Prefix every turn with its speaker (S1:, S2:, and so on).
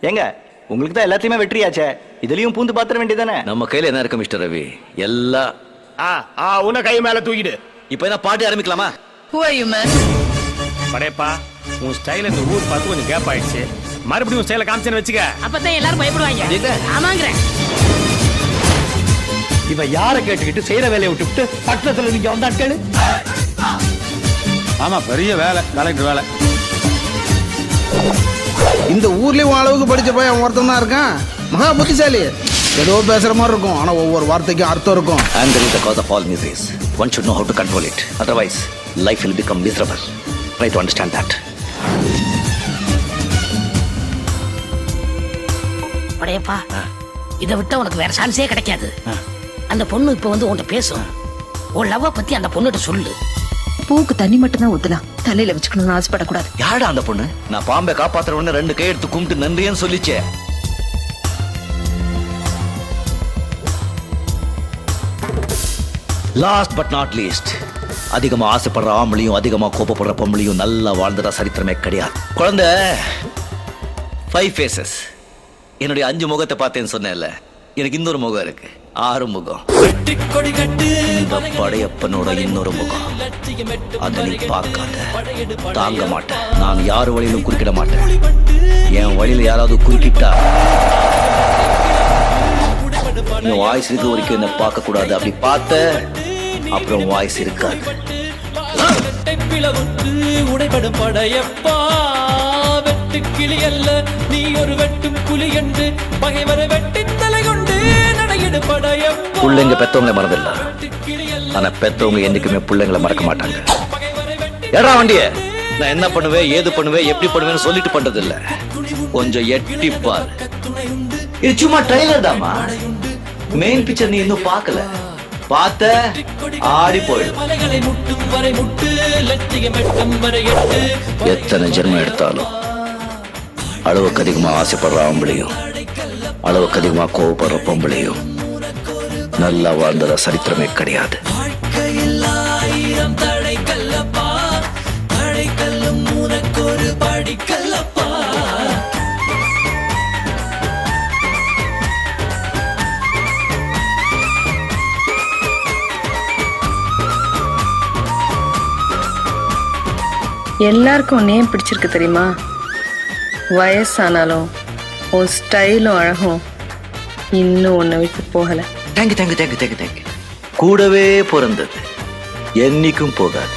S1: ஏங்க உங்களுக்கு தான் எல்லாத்தையுமே வெற்றியாச்சே, இதுலயும் பூந்து பாத்திர வேண்டியதானே.
S2: நம்ம கையில என்ன இருக்கு மிஸ்டர் ரவி? எல்லாம்
S3: உன்னை கை மேல தூக்கிடு.
S2: இப்ப என்ன பாட்டு ஆரம்பிக்கலாமா?
S4: Who are you, man?
S3: Padayappa, உன் ஸ்டைல இந்த ஊர் பார்த்து கொஞ்சம் கேப் ஆயிடுச்சு. மறுபடியும் உன் ஸ்டைல காமிச்சேன்னு வச்சுக்க.
S4: அப்பதான் எல்லாரும் பயப்படுவாங்க. ஆமாங்கிறேன்.
S1: இவ யாரை கேட்டுக்கிட்டு செய்யற வேலையை விட்டுவிட்டு பட்டணத்துல நீங்க வந்தாட்கள்.
S3: ஆமா, பெரிய வேலை, கலெக்டர் வேலை.
S5: இந்த ஊர்லயும் அளவுக்கு படிச்ச போய் அவன் ஒருத்தன் தான் இருக்கான். மகா புத்திசாலி. ஏதோ பேசுற மாதிரி இருக்கும், ஆனா ஒவ்வொரு வார்த்தைக்கும் அர்த்தம் இருக்கும்.
S2: Anger is the cause of all miseries. One should know how to control it. Otherwise, life will become miserable. Try to understand that.
S4: Padayappa, இதை விட்டா உனக்கு வேற சான்ஸே கிடைக்காது. அந்த பொண்ணு இப்ப வந்து உன்கிட்ட பேசும். உன் லவ்வ பத்தி அந்த பொண்ணுகிட்ட சொல்லு.
S6: பூக்கு தண்ணி மட்டும் தான் ஊத்தலாம், தலையில வச்சுக்கணும்னு ஆசைப்படக்கூடாது.
S2: யாரா அந்த பொண்ணு? நான் பாம்பை காப்பாத்துற உடனே 2 கை எடுத்து கும்பிட்டு நன்றின்னு சொல்லிச்சே. லாஸ்ட் பட் நாட் லீஸ்ட், அதிகமா ஆசைப்படுற ஆம்பளையும் அதிகமா கோபப்படுற பொம்பளையும் நல்லா வாழ்ந்துடா சரித்திரமே கிடையாது. குழந்தை 5 faces. என்னுடைய 5 முகத்தை பார்த்தேன்னு சொன்னேன்ல, எனக்கு இன்னொரு முகம் இருக்கு, 6 முகம். இந்த படையப்பனோட இன்னொரு முகம், அதை நீ பார்க்காத, தாங்க மாட்டேன். நான் யார் வழியிலும் குறுக்கிட மாட்டேன். என் வழியில யாராவது குறுக்கிட்டா என் வாய்ஸ் இருக்க வரைக்கும் என்ன பார்க்க கூடாது. அப்படி பார்த்த அப்புறம் வாய்ஸ் இருக்காது.
S7: உடைபடும் படையப்பா, வெட்டு கிளி அல்ல நீ ஒரு வெட்டும் புலி என்று பகைவரை வெட்டி தலை கொண்டு நடையிடு படையப்பா.
S2: பிள்ளைங்க பெத்தவங்களை மறந்துடல, ஆனா பெத்தவங்க என்னைக்குமே பிள்ளைங்களை மறக்க மாட்டாங்க. ஏடா வண்டிய, நான் என்ன பண்ணுவேன், ஏது பண்ணுவேன், எப்படி பண்ணுவேன்னு சொல்லிட்டு பண்றது இல்ல, கொஞ்சம் எட்டி பாரு. இது சும்மா ட்ரைலர் தாமா, மெயின் பிக்சர் நீ இன்னும் பார்க்கல. பார்த்த ஆடி போயிடும். எத்தனை ஜென்மம் எடுத்தாலும் அளவுக்கு அதிகமா ஆசைப்படுற ஆம்பளையும் அளவுக்கு அதிகமா கோவப்படுற பொம்பளையும் நல்லா வாழ்ந்ததா சரித்திரமே கிடையாது.
S6: எல்லாருக்கும் நேம் பிடிச்சிருக்கு தெரியுமா? வயசானாலும் உன் ஸ்டைலும் அழகும் இன்னும் உன்னை விட்டு போகல.
S2: Thank you thank you thank you thank you thank you. கூடவே பிறந்தது என்னைக்கும் போகாது.